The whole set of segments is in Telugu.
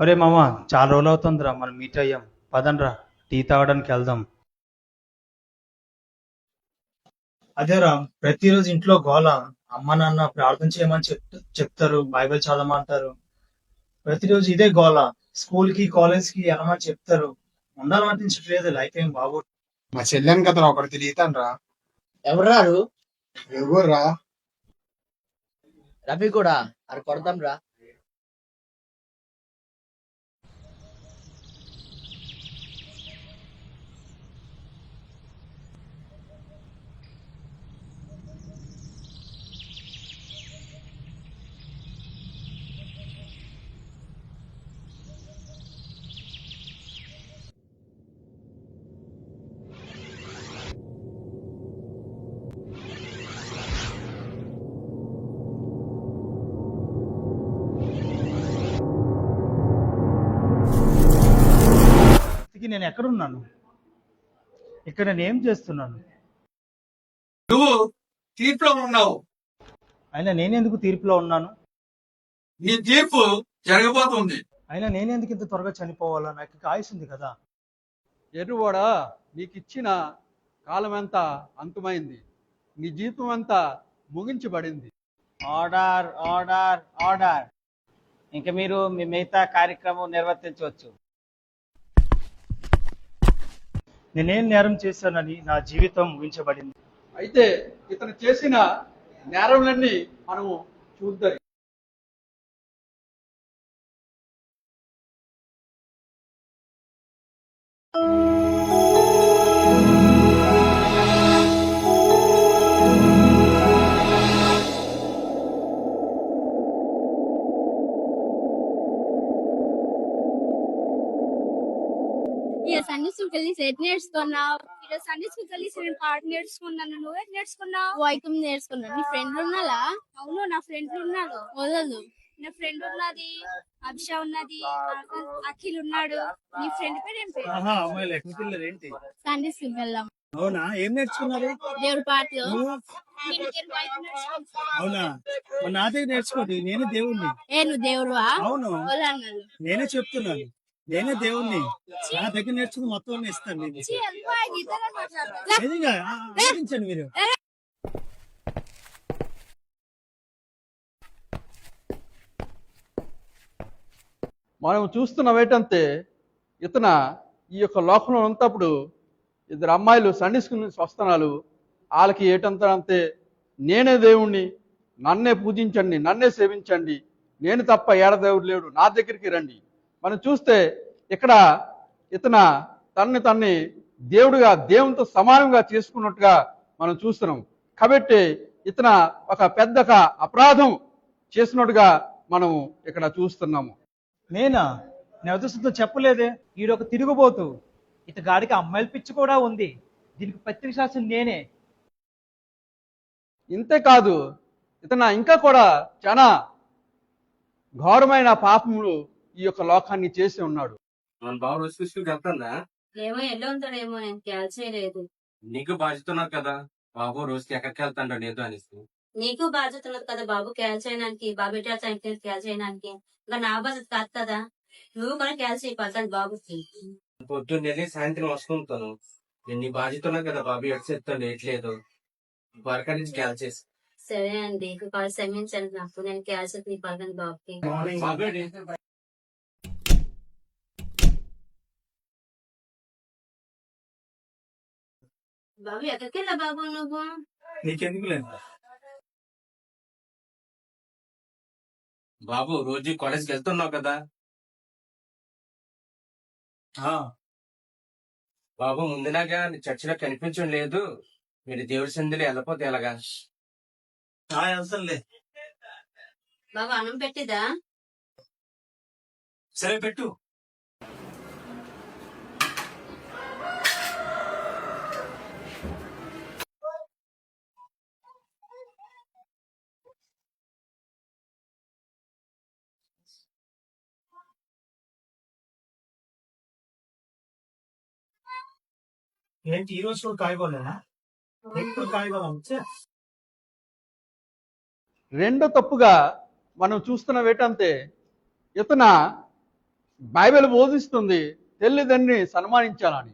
ఒరే మామ, చాలా రోజులు అవుతుందిరా మనం మీట్ అయ్యాం. పదండ్రా, టీ తాగడానికి వెళ్దాం. అదేరా, ప్రతిరోజు ఇంట్లో గోల. అమ్మ నాన్న ప్రార్థన చేయమని చెప్తారు, బైబిల్ చదవమంటారు. ప్రతిరోజు ఇదే గోల. స్కూల్ కి కాలేజ్ కి వెళ్ళమని చెప్తారు. ఉండాలనిపించట్లేదు, లైఫ్ ఏం బాగో. మా చెల్లెని కదరా ఒకటి తెలియతాను రా. ఎవరారు? ఎవర్రా? రవి కూడా అది కొడతాం రా. నేను ఎక్కడున్నాను? ఇక్కడ నేను ఏం చేస్తున్నాను? నువ్వు తీర్పులో ఉన్నావు. అయినా నేనెందుకు తీర్పులో ఉన్నాను? నీ తీర్పు జరగబోతుంది. అయినా నేనెందుకు ఇంత త్వరగా చనిపోవాలా? నాకు ఇంకా ఆయుష్ ఉంది కదా. ఎరువాడా, నీకిచ్చిన కాలమంతా అంతమైంది, నీ జీవితం అంతా ముగించబడింది. Order order order. ఇంక మీరు మీ మిగతా కార్యక్రమం నిర్వర్తించవచ్చు. నేనేం నేరం చేశానని నా జీవితం ముగించబడింది. అయితే ఇతను చేసిన నేరములన్నీ మనము చూద్దాం. సండే స్కూల్కి వెళ్ళి సెట్ నేర్చుకున్నావు. ఈరోజు సండే స్కూల్కి వెళ్ళి సెవెన్ పాట నేర్చుకున్నాను. నువ్వేం నేర్చుకున్నావు? వైకం నేర్చుకున్నాను. నీ ఫ్రెండ్ ఉన్నారా? అవును, నా ఫ్రెండ్ ఉన్నాడు. వదలు. నా ఫ్రెండ్ ఉన్నది, అభిషా ఉన్నది, అఖిల్ ఉన్నాడు. నీ ఫ్రెండ్ పేరు ఏం పేరు? అమ్మాయిలు ఎక్కడికి వెళ్ళారు ఏంటి? సండే స్కూల్కి వెళ్దాం. అవునా, ఏం నేర్చుకున్నారు? దేవుడి పాటలు. అవునా, నా దగ్గర నేర్చుకోండి. నేను దేవుణ్ణి. నువ్వు దేవుడువా? అవును, వదలన్నాడు. నేనే చెప్తున్నాను, నేనే దేవుణ్ణి. నా దగ్గర నేర్చుకుని మొత్తం ఇస్తాను. మీరు మనం చూస్తున్నాం ఏంటంటే, ఇతను ఈ యొక్క లోకంలో ఉన్నప్పుడు ఇద్దరు అమ్మాయిలు సండే స్కూల్ నుంచి వస్తున్నారు. వాళ్ళకి ఏటంటే, నేనే దేవుణ్ణి, నన్నే పూజించండి, నన్నే సేవించండి, నేను తప్ప ఏడదేవుడు లేడు, నా దగ్గరికి రండి. మనం చూస్తే ఇక్కడ ఇతను తన్ని దేవుడిగా, దేవునితో సమానంగా చేసుకున్నట్టుగా మనం చూస్తున్నాం. కాబట్టి ఇతను ఒక పెద్ద అపరాధం చేసినట్టుగా మనం ఇక్కడ చూస్తున్నాము. నేనా? నేను ఉద్దేశంతో చెప్పలేదే. ఈడొక తిరుగుబోతు. ఇతగాడికి అమ్మాయిల పిచ్చి కూడా ఉంది. దీనికి పత్రిక శాస్త్రం నేనే. ఇంతేకాదు, ఇతను ఇంకా కూడా చాలా ఘోరమైన పాపములు ఈ యొక్క లోకాన్ని చేసి ఉన్నాడు. మన బాబు రోజు స్కూల్కి వెళ్తుందా? ఏమో ఎల్లో ఉంటాడేమో, నేను క్యాచ్ చేయలేదు. నీకు బాధ్యత ఉన్నారు కదా బాబు, రోజుకి ఎక్కడికి వెళ్తాడు లేదు అనేసి. నీకు బాధ్యత ఉన్నది కదా బాబు క్యాచ్ చేయడానికి, బాబు క్యాచ్ చేయడానికి. ఇంకా నా బాధ్యత కాదు కదా. నువ్వు కూడా క్యాచ్ అయిపోతాను బాబుకి. పొద్దున్న వెళ్ళి సాయంత్రం వస్తుంటాను. నేను నీ బాధ్యత ఉన్నారు కదా బాబు, ఎటు చెప్తాను ఎట్లేదు వరక నుంచి క్యాచ్ చేసి. సరే అండి, కాల్ క్షమించండి, నాకు నేను క్యాచ్ నీ పడతాను బాబుకి. బాబు ఎక్కడికి వెళ్ళా బాబు నువ్వు? నీకెందుకు లేదు బాబు, రోజు కాలేజ్కి వెళ్తున్నావు కదా బాబు. ముందులాగా చర్చిలో కనిపించడం లేదు. మీరు దేవుడి సందులో వెళ్ళపోతే ఎలాగా? బాబు అన్నం పెట్టిదా? సరే పెట్టు. ఏంటి ఈ రోజు కూడా కాయగూరలేనా? ఎప్పుడు కాయగూరలు? రెండో తప్పుగా మనం చూస్తున్న ఏంటంటే, ఇతను బైబిల్ బోధిస్తుంది తల్లిదండ్రిని సన్మానించాలని.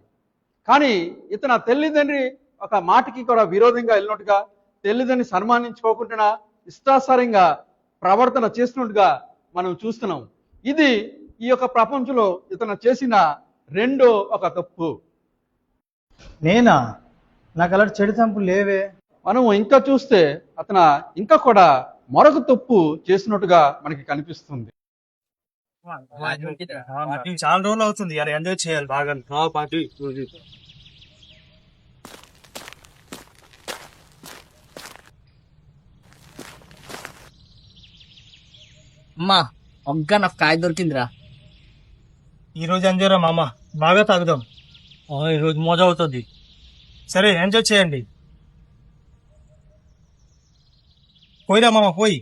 కానీ ఇతను ఆ తల్లిదండ్రి ఒక మాటకి కూడా విరోధంగా వెళ్ళినట్టుగా, తల్లిదండ్రిని సన్మానించుకోకుండా ఇష్టాసారంగా ప్రవర్తన చేస్తున్నట్టుగా మనం చూస్తున్నాం. ఇది ఈ యొక్క ప్రపంచంలో ఇతను చేసిన రెండో ఒక తప్పు. నేనా? నాకు అలాంటి చెడు తప్పులు లేవే. మనం ఇంకా చూస్తే అతను ఇంకా కూడా మరొక తప్పు చేసినట్టుగా మనకి కనిపిస్తుంది. చాలా రోజులు అవుతుంది యార్, ఎంజాయ్ చేయాలి బాగా. అమ్మా ఒక్క నాకు కాయ దొరికిందిరా. ఈ రోజు ఎంజాయ్ రా మామ, బాగా తాగుదాం. ఈ రోజు మజా అవుతుంది. సరే ఎంజాయ్ చేయండి. పోయిరా మామ పోయి.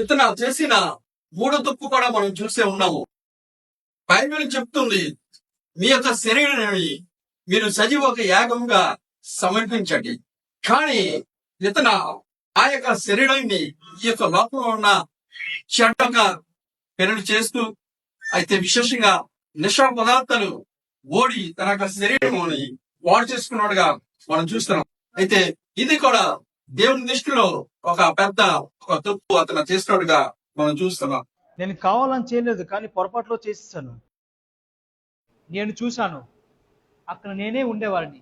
ఇతను చేసిన మూడో తప్పు కూడా మనం చూసే ఉన్నాము. బైబిల్ చెప్తుంది, మీ యొక్క శరీరాన్ని మీరు సజీవ యాగంగా సమర్పించండి. కానీ ఇతను ఆ యొక్క శరీరాన్ని ఈ యొక్క లోకంలో ఉన్న చెడ్డగా పెరడు చేస్తూ, అయితే విశేషంగా నిషా పదార్థాలు ఓడి తన యొక్క శరీరాన్ని వాడు చేసుకున్నాడుగా మనం చూస్తున్నాం. అయితే ఇది కూడా దేవుని దృష్టిలో ఒక పెద్ద ఒక తప్పు అతను చేసినట్టుగా మనం చూస్తున్నాం. నేను కావాలని చేయలేదు, కానీ పొరపాట్లో చేసేసాను. నేను చూశాను, అక్కడ నేనే ఉండేవాడిని.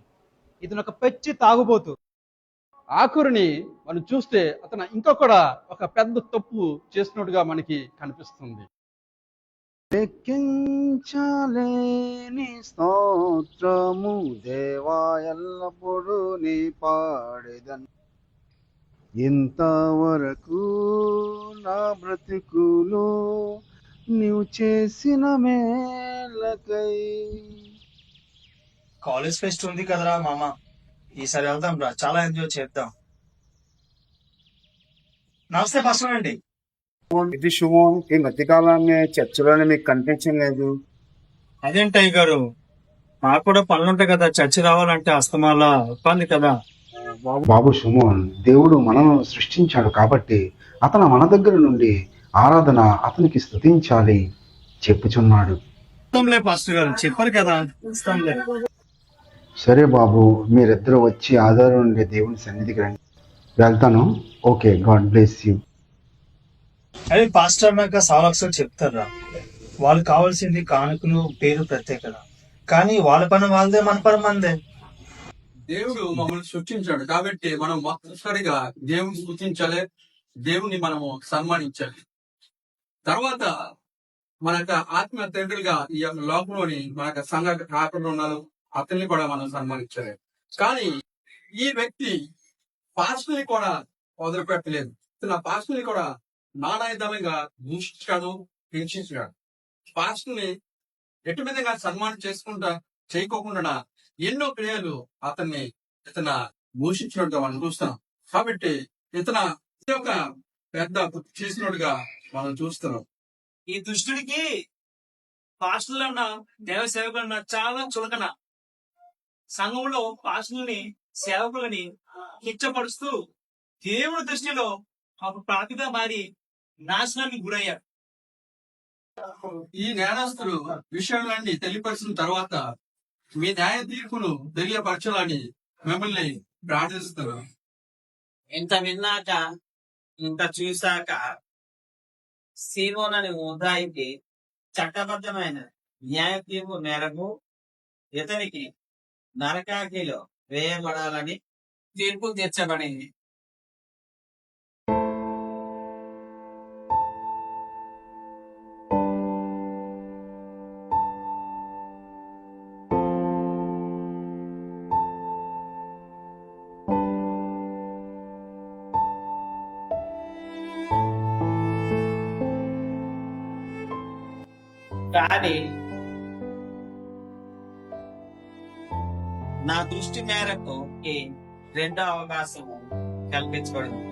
ఇతను ఒక పెచ్చి తాగుబోతు. ఆఖరుని మనం చూస్తే అతను ఇంకా కూడా ఒక పెద్ద తప్పు చేసినట్టుగా మనకి కనిపిస్తుంది. లెక్కించలేని స్తోత్రము దేవా, ఎల్లప్పుడూ నీ పాడేదన్. ఇంతవరకు నా బ్రతుకులో నీవు చేసిన మేలకై. కాలేజ్ ఫెస్ట్ ఉంది కదరా మామ, ఈసారి వెళ్దాం రా, చాలా ఎంజాయ్ చేద్దాం. నమస్తే పాస్టర్ అండి. ఇది శుభం. ఈ మధ్యకాలాన్ని చర్చిలోనే మీకు కనిపించలేదు. అదేంటయ్య గారు, నాకు కూడా పనులుంటాయి కదా, చర్చి రావాలంటే అస్తమాల ఇబ్బంది కదా. బాబు సుమోన్, దేవుడు మనల్ని సృష్టించాడు కాబట్టి అతను మన దగ్గర నుండి ఆరాధన అతనికి స్తుతించాలి చెప్పుచున్నాడు. ఇస్తాంలే పాస్టర్ గారు, చెప్పారు కదా, ఇస్తాంలే. సరే బాబు, మీరిద్దరూ వచ్చి ఆధారం నుండి దేవుని సన్నిధికి రండి. వెళ్తాను. Okay, God bless you. అదే పాస్టర్ అన్నాక సాలక్సలు చెప్తారా, వాళ్ళు కావాల్సింది కానుకలు, పేరు, ప్రత్యేకత. కానీ వాళ్ళ పని వాళ్ళదే, మన పని మనదే. దేవుడు మమ్మల్ని సృష్టించాడు కాబట్టి మనం మొదటిసారిగా దేవుని సృష్టించాలి, దేవుని మనము సన్మానించాలి. తర్వాత మన యొక్క ఆత్మీయ తండ్రిగా ఈ యొక్క లోకంలోని మన యొక్క సంఘ కాకుండా ఉన్నారు, అతన్ని కూడా మనం సన్మానించాలి. కానీ ఈ వ్యక్తి పాస్టర్ని కూడా వదిలిపెట్టలేదు. తన పాస్టర్ని కూడా నానాయుధంగా దూషించాడు, హింసించాడు. పాస్టర్ని ఎటు విధంగా సన్మానం చేసుకుంటా చేయకోకుండా ఎన్నో క్రియలు ఇతను దూషించినట్టుగా మనం చూస్తున్నాం. కాబట్టి ఇతను ఒక పెద్ద చేసినట్టుగా మనం చూస్తున్నాం. ఈ దుష్టుడికి పాస్టర్లన్న, దేవ సేవకులన్న చాలా చులకన. సంఘంలో పాస్టర్లని, సేవకులని కిచ్చపరుస్తూ దేవుడి దృష్టిలో ఒక ప్రాతిగా మారి నాశనానికి గురయ్యారు. ఈ నేరస్తులు విషయాలన్నీ తెలియపరిచిన తర్వాత మీ న్యాయ తీర్పును తెలియపరచాలని మిమ్మల్ని ప్రార్థిస్తున్నారు. ఇంత విన్నాక, ఇంత చూశాక సీమోనని ఉదాయికి చట్టబద్ధమైన న్యాయ తీర్పు మేరకు ఇతనికి నరకాగ్నిలో వేయబడాలని తీర్పు తీర్చబడింది. కానీ నా దృష్టి మేరకు ఈ రెండో అవకాశం కల్పించబడింది.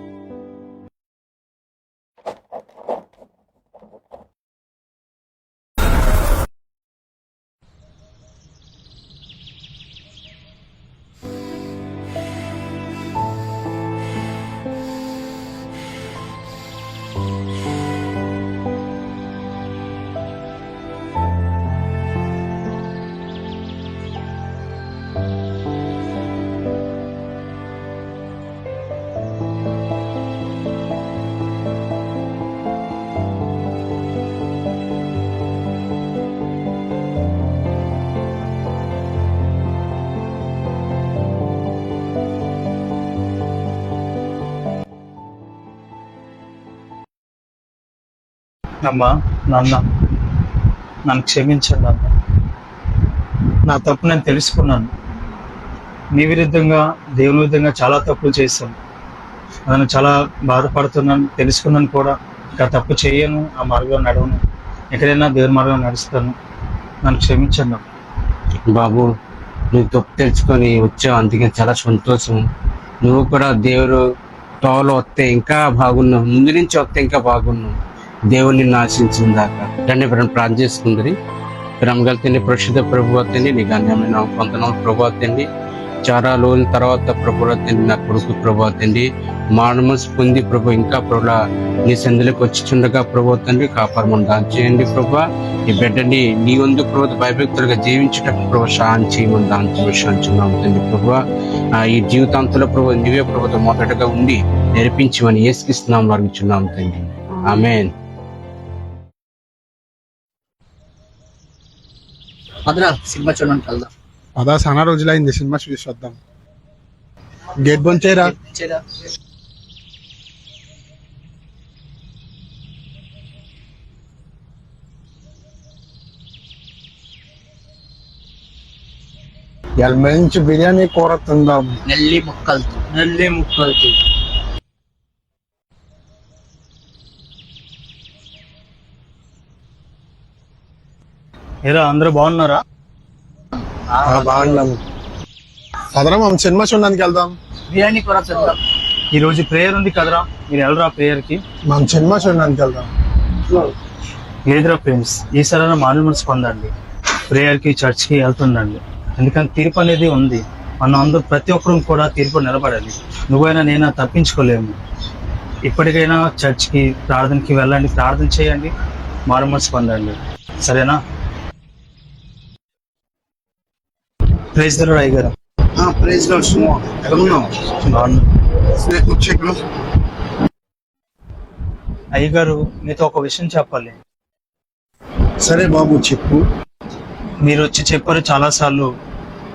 అమ్మా, నాన్న, నన్ను క్షమించండి అన్న. నా తప్పు నేను తెలుసుకున్నాను. మీ విరుద్ధంగా, దేవుని విరుద్ధంగా చాలా తప్పులు చేశాను. నన్ను చాలా బాధపడుతున్నాను, తెలుసుకున్నాను కూడా. ఇంకా తప్పు చేయను, ఆ మార్గంలో నడవను, ఎక్కడైనా దేవుని మార్గంలో నడుస్తాను. నన్ను క్షమించండి అన్న. బాబు, నువ్వు తప్పు తెలుసుకొని వచ్చావు, అందుకే చాలా సంతోషం. నువ్వు కూడా దేవుడు తోలు వస్తే ఇంకా బాగున్నావు, ముందు నుంచి వస్తే ఇంకా బాగున్నావు. దేవుని నిన్ను ఆశించిన దాకా రండి ప్రార్థన చేసుకుందరి. రమగల తిండి పరిశుద్ధ ప్రభు తిండి, నీకు అన్యమైన కొంతనం ప్రభు తిండి, చాలా రోజుల తర్వాత ప్రభు తిండి, నా కొడుకు ప్రభు తిండి, మానమస్ పొంది ప్రభు ఇంకా ప్రభు నీ సందులోకి వచ్చిచుండగా ప్రభు తండ్రి కాపాడమని దాని చేయండి ప్రభు. ఈ బిడ్డని నీ వందు ప్రభు భయభక్తులుగా జీవించేటప్పుడు ప్రభు సాయం చేయమని దాని విషయించున్నాం తండ్రి ప్రభు. ఈ జీవితాంతంలో ప్రభు నీవే ప్రభుత్వం మొదటగా ఉండి నేర్పించమని యేసుక్రీస్తునామములో అడుగుచున్నాం తండ్రి. ఆమేన్. అదరా సినిమా చూడడానికి వెళ్దాం. అదా చాలా రోజులైంది సినిమా చూసి వద్దాం. గేట్ బంద్ చేయరా. మంచి బిర్యానీ కూర తిందాం. నెల్లి ముక్కలతో ఏరా, అందరూ బాగున్నారా? బాగున్నాం. అదరా మనం సినిమా చూడడానికి వెళ్దాం. బిర్యానీ కూర తిందాం. ఈ రోజు ప్రేయర్ ఉంది కదరా, మీరు వెళ్ళరా ప్రేయర్ కి? మనం సినిమా చూడడానికి వెళ్దాం. లేదురా ఫ్రెండ్స్, ఈసారైనా మానవ మనసు పొందండి, ప్రేయర్ కి చర్చ్ కి వెళ్తుండండి. ఎందుకంటే తీర్పు అనేది ఉంది. మనం అందరూ ప్రతి ఒక్కరూ కూడా తీర్పు నిలబడాలి. నువ్వైనా నేనా తప్పించుకోలేము. ఇప్పటికైనా చర్చ్ కి ప్రార్థనకి వెళ్ళండి, ప్రార్థన చేయండి, మానవ మనసు పొందండి. సరేనా? ప్రైజ్ ద లార్డ్ అయ్యగారు. ప్రైజ్ లార్డ్ సుమో, ఎలా ఉన్నావు? అయ్యగారు, మీతో ఒక విషయం చెప్పాలి. సరే బాబు, చెప్పు. మీరు వచ్చి చెప్పారు చాలాసార్లు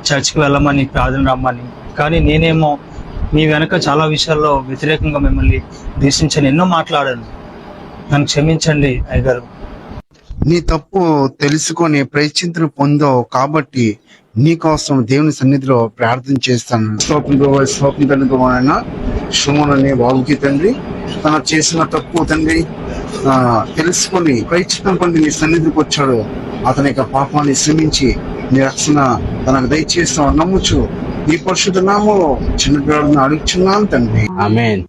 చర్చ్కి వెళ్ళమని, ప్రార్థన రమ్మని. కానీ నేనేమో మీ వెనక చాలా విషయాల్లో వ్యతిరేకంగా మిమ్మల్ని దూషించని ఎన్నో మాట్లాడాను. నన్ను క్షమించండి అయ్యగారు. నీ తప్పు తెలుసుకొని ప్రయత్నం పొందావు కాబట్టి నీకోసం దేవుని సన్నిధిలో ప్రార్థన చేస్తాను. స్వతంత్ర సుమోనని బాబుకి తండ్రి, తన చేసిన తప్పు తండ్రి తెలుసుకొని ప్రయత్నం పొంది నీ సన్నిధికి వచ్చాడు. అతని యొక్క పాపాన్ని శ్రమించి నీ రక్షణ తనకు దయచేస్తావు నమ్ముచు ఈ పరిశుద్ధ నామములో చిన్న పిల్లలను అడుగుచున్నాను తండ్రి. ఆమేన్.